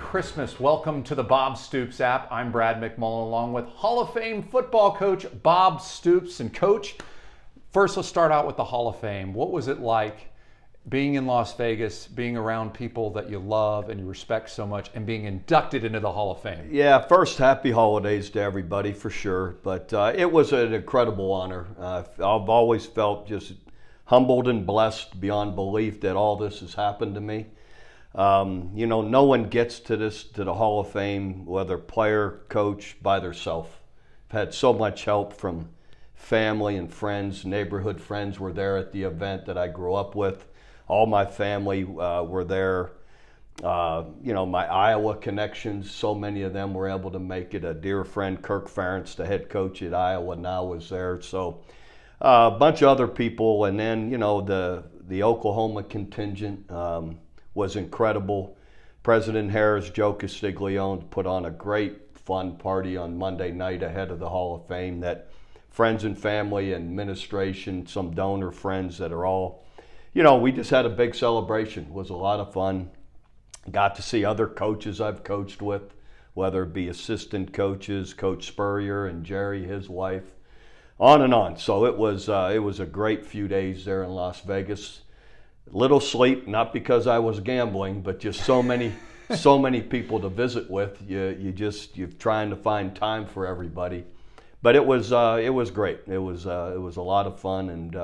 Christmas. Welcome to the Bob Stoops app. I'm Brad McMullen along with Hall of Fame football coach Bob Stoops. And coach, first let's start out with the Hall of Fame. What was it like being in Las Vegas, being around people that you love and you respect so much, and being inducted into the Hall of Fame? Yeah, first, happy holidays to everybody for sure. But it was an incredible honor. I've always felt just humbled and blessed beyond belief that all this has happened to me. No one gets to the Hall of Fame, whether player, coach, by themselves. I've had so much help from family and friends. Neighborhood friends were there at the event that I grew up with. All my family were there. My Iowa connections, so many of them were able to make it. A dear friend, Kirk Ferentz, the head coach at Iowa now, was there. So a bunch of other people. And then, the Oklahoma contingent was incredible. President Harris, Joe Castiglione, put on a great fun party on Monday night ahead of the Hall of Fame that friends and family, administration, some donor friends that are all, we just had a big celebration. It was a lot of fun. Got to see other coaches I've coached with, whether it be assistant coaches, Coach Spurrier and Jerry, his wife, on and on. So it was a great few days there in Las Vegas. Little sleep, not because I was gambling, but just so many people to visit with. You're trying to find time for everybody. But it was great. It was a lot of fun and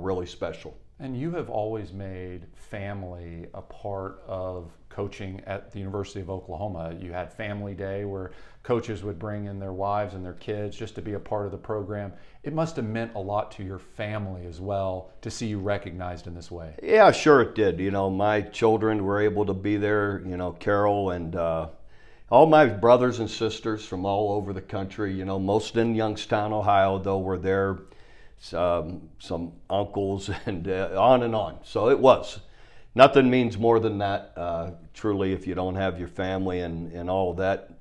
really special. And you have always made family a part of coaching at the University of Oklahoma. You had Family Day where coaches would bring in their wives and their kids just to be a part of the program. It must have meant a lot to your family as well to see you recognized in this way. Yeah, sure it did. My children were able to be there, Carol and all my brothers and sisters from all over the country, most in Youngstown, Ohio, though, were there. Some uncles and on and on. So it was. Nothing means more than that, truly, if you don't have your family and all of that,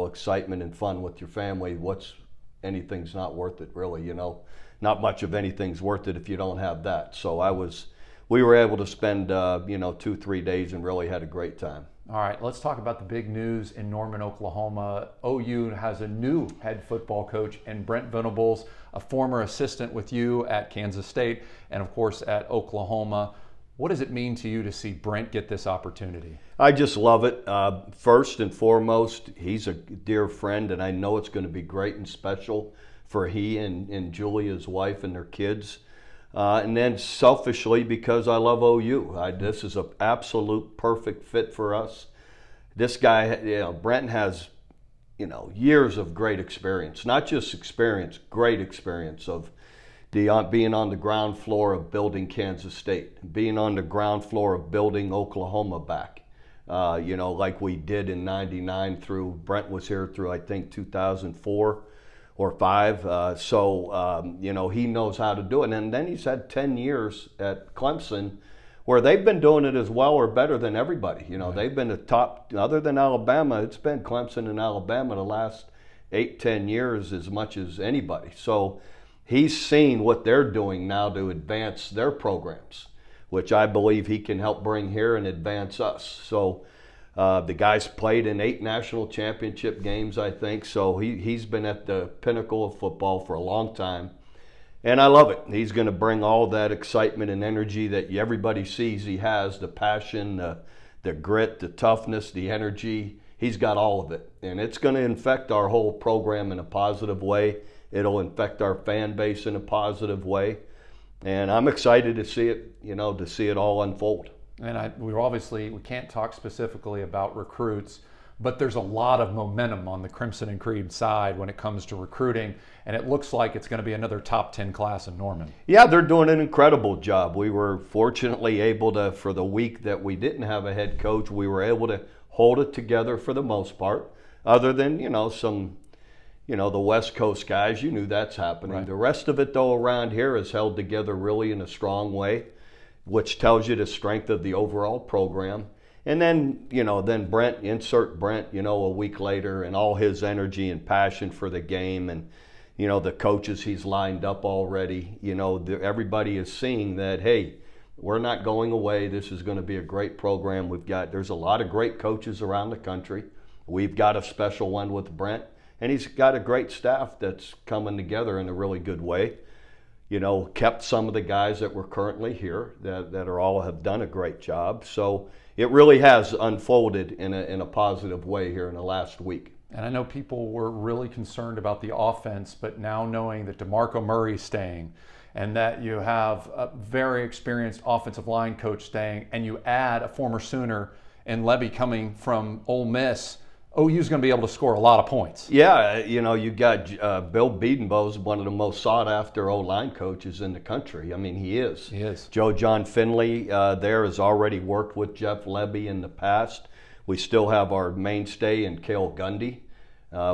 excitement and fun with your family, anything's not worth it, really, Not much of anything's worth it if you don't have that. So we were able to spend, 2-3 days and really had a great time. All right, let's talk about the big news in Norman, Oklahoma. OU has a new head football coach, and Brent Venables, a former assistant with you at Kansas State and, of course, at Oklahoma. What does it mean to you to see Brent get this opportunity? I just love it. First and foremost, he's a dear friend, and I know it's going to be great and special for he and Julie, his wife, and their kids. And then selfishly, because I love OU. This is an absolute perfect fit for us. This guy, Brent has, years of great experience. Not just experience, great experience of being on the ground floor of building Kansas State, being on the ground floor of building Oklahoma back, like we did in '99 through, Brent was here through, I think, 2004. Or 5, he knows how to do it. And then he's had 10 years at Clemson where they've been doing it as well or better than everybody. Right. They've been the top, other than Alabama, it's been Clemson and Alabama the last 8-10 years as much as anybody. So he's seen what they're doing now to advance their programs, which I believe he can help bring here and advance us. So the guy's played in 8 national championship games, I think, so he's been at the pinnacle of football for a long time, and I love it. He's going to bring all that excitement and energy that everybody sees he has, the passion, the grit, the toughness, the energy. He's got all of it, and it's going to infect our whole program in a positive way. It'll infect our fan base in a positive way, and I'm excited to see it, to see it all unfold. And we can't talk specifically about recruits, but there's a lot of momentum on the Crimson and Cream side when it comes to recruiting, and it looks like it's going to be another top 10 class in Norman. Yeah, they're doing an incredible job. We were fortunately able to, for the week that we didn't have a head coach, we were able to hold it together for the most part, other than, some, the West Coast guys, that's happening. Right. The rest of it, though, around here is held together really in a strong way, which tells you the strength of the overall program. And then, insert Brent, a week later, and all his energy and passion for the game and, the coaches he's lined up already. Everybody is seeing that, hey, We're not going away. This is going to be a great program. There's a lot of great coaches around the country. We've got a special one with Brent, and he's got a great staff that's coming together in a really good way. Kept some of the guys that were currently here that are all have done a great job. So it really has unfolded in a positive way here in the last week. And I know people were really concerned about the offense, but now knowing that DeMarco Murray's staying and that you have a very experienced offensive line coach staying, and you add a former Sooner and Lebby coming from Ole Miss, OU's going to be able to score a lot of points. Yeah, you got Bill Bedenbaugh's one of the most sought-after O-line coaches in the country. I mean, he is. He is. Joe John Finley there has already worked with Jeff Lebby in the past. We still have our mainstay in Cale Gundy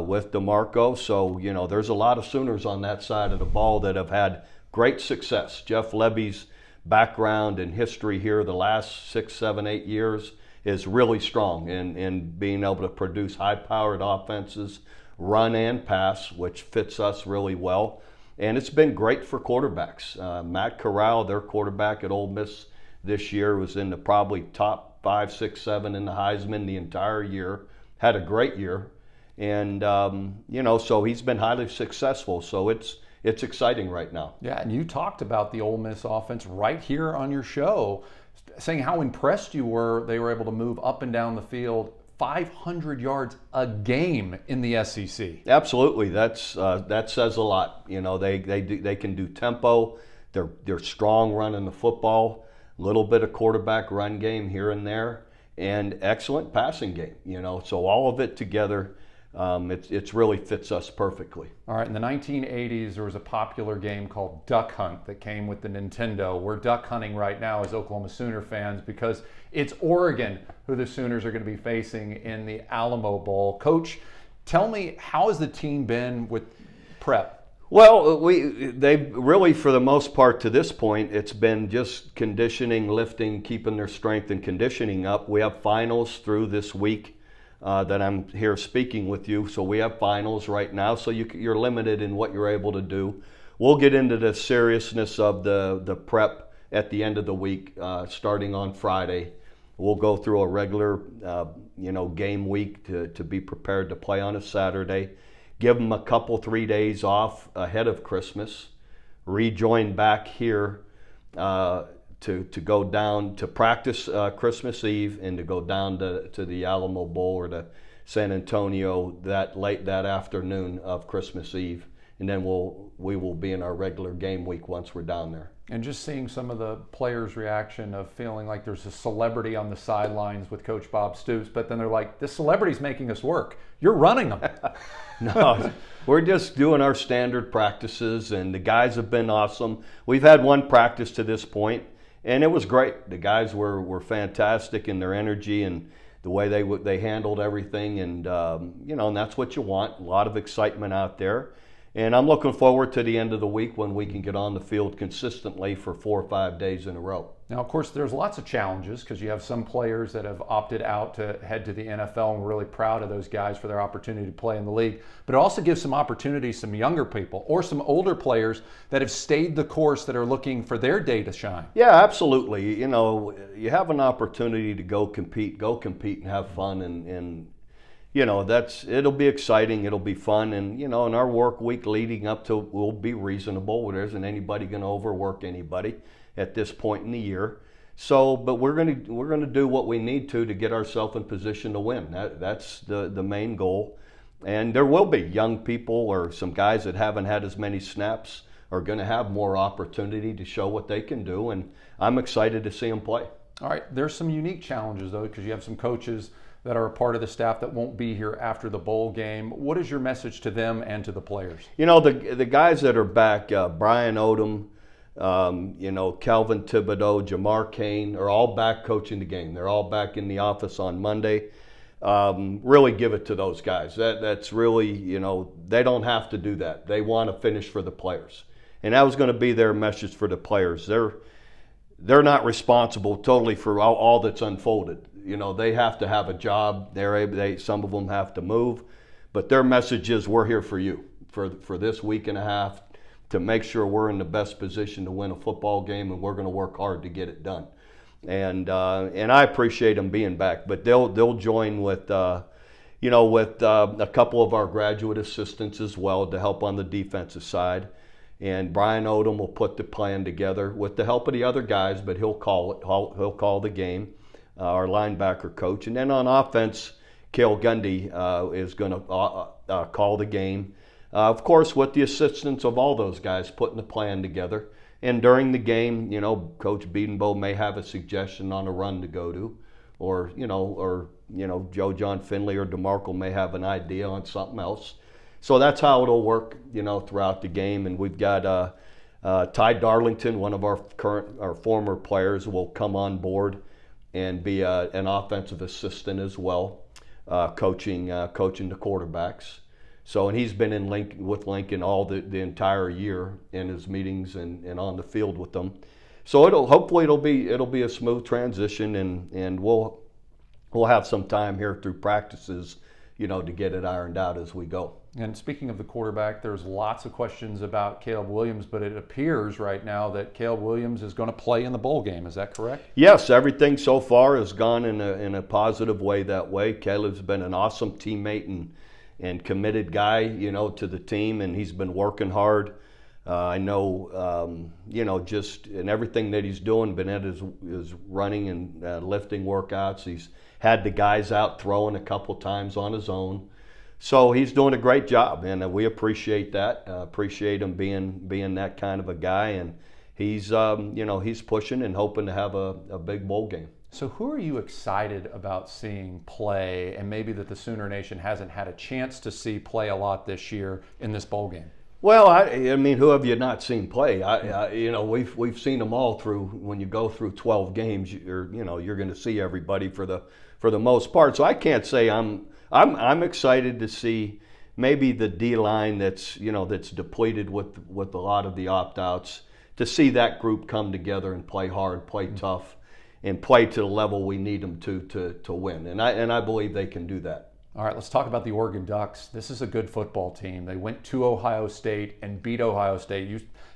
with DeMarco. So, there's a lot of Sooners on that side of the ball that have had great success. Jeff Lebby's background and history here the last 6, 7, 8 years is really strong in being able to produce high-powered offenses, run and pass, which fits us really well. And it's been great for quarterbacks. Matt Corral, their quarterback at Ole Miss this year, was in the probably top 5, 6, 7 in the Heisman the entire year. Had a great year. And, so he's been highly successful. So it's exciting right now. Yeah, and you talked about the Ole Miss offense right here on your show, saying how impressed you were. They were able to move up and down the field 500 yards a game in the SEC. Absolutely, that says a lot. They can do tempo. They're strong running the football. A little bit of quarterback run game here and there, and excellent passing game. So all of it together. It really fits us perfectly. All right, in the 1980s, there was a popular game called Duck Hunt that came with the Nintendo. We're duck hunting right now as Oklahoma Sooner fans because it's Oregon who the Sooners are going to be facing in the Alamo Bowl. Coach, tell me, how has the team been with prep? Well, they've really, for the most part to this point, it's been just conditioning, lifting, keeping their strength and conditioning up. We have finals through this week. That I'm here speaking with you. So we have finals right now, so you're limited in what you're able to do. We'll get into the seriousness of the prep at the end of the week, starting on Friday. We'll go through a regular, game week to be prepared to play on a Saturday. Give them a couple, 3 days off ahead of Christmas. Rejoin back here to go down to practice Christmas Eve and to go down to the Alamo Bowl or to San Antonio that afternoon of Christmas Eve. And then we will be in our regular game week once we're down there. And just seeing some of the players' reaction of feeling like there's a celebrity on the sidelines with Coach Bob Stoops, but then they're like, this celebrity's making us work. You're running them. No, we're just doing our standard practices, and the guys have been awesome. We've had one practice to this point, and it was great. The guys were fantastic in their energy and the way they handled everything, and and that's what you want. A lot of excitement out there, and I'm looking forward to the end of the week when we can get on the field consistently for 4 or 5 days in a row. Now, of course, there's lots of challenges because you have some players that have opted out to head to the NFL, and we're really proud of those guys for their opportunity to play in the league. But it also gives some opportunities to some younger people or some older players that have stayed the course that are looking for their day to shine. Yeah, absolutely. You have an opportunity to go compete and have fun, and it'll be exciting, it'll be fun, and in our work week leading up to will be reasonable. There isn't anybody going to overwork anybody at this point in the year. So, but we're gonna do what we need to get ourselves in position to win. That's the main goal. And there will be young people or some guys that haven't had as many snaps are going to have more opportunity to show what they can do, and I'm excited to see them play. All right, there's some unique challenges though, because you have some coaches that are a part of the staff that won't be here after the bowl game. What is your message to them and to the players? The guys that are back, Brian Odom, Calvin Thibodeau, Jamar Kane are all back coaching the game. They're all back in the office on Monday. Really give it to those guys. That's really, they don't have to do that. They want to finish for the players. And that was going to be their message for the players. They're not responsible totally for all that's unfolded. They have to have a job. Some of them have to move. But their message is, we're here for you for this week and a half. to make sure we're in the best position to win a football game, and we're going to work hard to get it done. And I appreciate them being back, but they'll join with a couple of our graduate assistants as well to help on the defensive side. And Brian Odom will put the plan together with the help of the other guys, but he'll call it. He'll call the game, our linebacker coach. And then on offense, Cale Gundy is going to call the game. Of course, with the assistance of all those guys putting the plan together. And during the game, Coach Biedenbow may have a suggestion on a run to go to, or Joe John Finley or DeMarco may have an idea on something else. So that's how it'll work, throughout the game. And we've got Ty Darlington, one of our former players, will come on board and be an offensive assistant as well, coaching the quarterbacks. So, and he's been with Lincoln all the entire year in his meetings and on the field with them. So hopefully it'll be a smooth transition, and we'll have some time here through practices, to get it ironed out as we go. And speaking of the quarterback, there's lots of questions about Caleb Williams, but it appears right now that Caleb Williams is going to play in the bowl game. Is that correct? Yes, everything so far has gone in a positive way that way. Caleb's been an awesome teammate and committed guy, to the team, and he's been working hard. I know, just in everything that he's doing, been at his running and lifting workouts. He's had the guys out throwing a couple times on his own. So he's doing a great job, and we appreciate that. Appreciate him being that kind of a guy, and he's pushing and hoping to have a big bowl game. So who are you excited about seeing play, and maybe that the Sooner Nation hasn't had a chance to see play a lot this year in this bowl game? Well, I mean, who have you not seen play? We've seen them all through. When you go through 12 games, you're going to see everybody for the most part. So I can't say I'm excited to see maybe the D line that's depleted with a lot of the opt-outs, to see that group come together and play hard, play tough, and play to the level we need them to win. And I believe they can do that. All right, let's talk about the Oregon Ducks. This is a good football team. They went to Ohio State and beat Ohio State.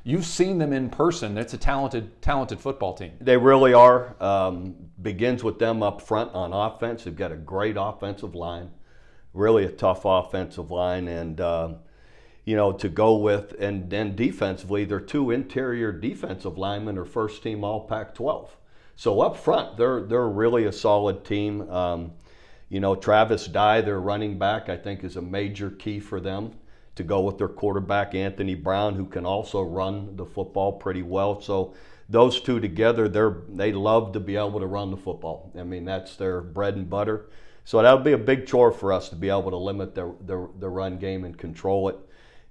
You've seen them in person. It's a talented football team. They really are. Begins with them up front on offense. They've got a great offensive line, really a tough offensive line, and to go with. And then defensively, their two interior defensive linemen are first team All Pac-12. So up front, they're really a solid team. Travis Dye, their running back, I think is a major key for them to go with their quarterback, Anthony Brown, who can also run the football pretty well. So those two together, they love to be able to run the football. I mean, that's their bread and butter. So that'll be a big chore for us to be able to limit the run game and control it.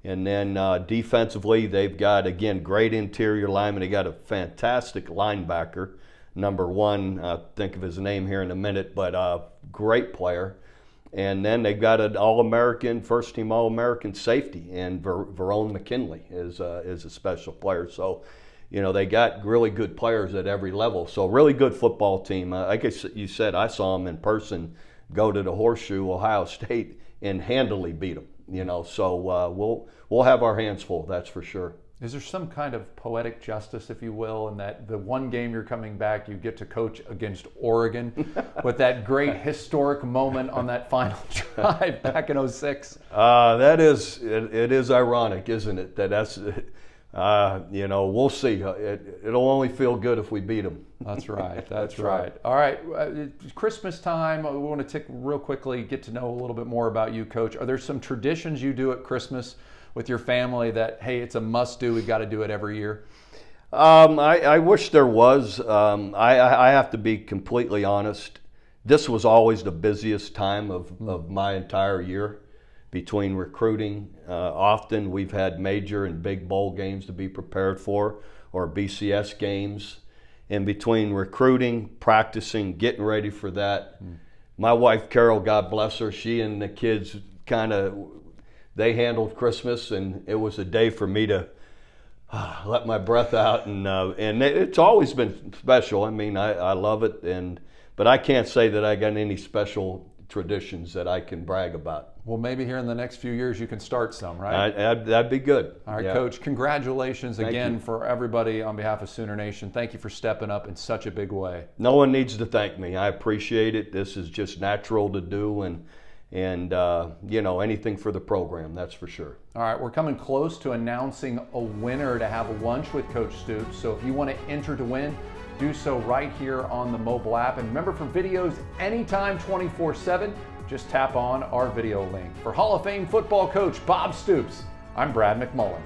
And then defensively, they've got, again, great interior linemen. They got a fantastic linebacker. Number one, I'll think of his name here in a minute, but great player. And then they've got an All-American, first-team All-American safety, and Verone McKinley is a special player. So, they got really good players at every level. So, really good football team. Like you said, I saw them in person go to the Horseshoe, Ohio State, and handily beat them. So we'll have our hands full, that's for sure. Is there some kind of poetic justice, if you will, in that the one game you're coming back, you get to coach against Oregon with that great historic moment on that final drive back in 2006? It is ironic, isn't it? That's we'll see. It'll only feel good if we beat them. That's right. That's right. All right. Christmas time. We want to real quickly get to know a little bit more about you, Coach. Are there some traditions you do at Christmas with your family that, hey, it's a must do, we've got to do it every year? I wish there was. I have to be completely honest. This was always the busiest time of my entire year. Between recruiting, often we've had major and big bowl games to be prepared for, or BCS games. And between recruiting, practicing, getting ready for that, my wife Carol, God bless her, she and the kids they handled Christmas, and it was a day for me to let my breath out, and it's always been special. I mean, I love it, but I can't say that I got any special traditions that I can brag about. Well, maybe here in the next few years you can start some, right? That'd be good. All right, Yeah. Coach, congratulations Thank again you. for everybody on behalf of Sooner Nation. Thank you for stepping up in such a big way. No one needs to thank me. I appreciate it. This is just natural to do, and you know, anything for the program, that's for sure. All right, we're coming close to announcing a winner to have lunch with Coach Stoops. So if you want to enter to win, do so right here on the mobile app. And remember, for videos anytime 24/7, just tap on our video link. For Hall of Fame football coach Bob Stoops, I'm Brad McMullen.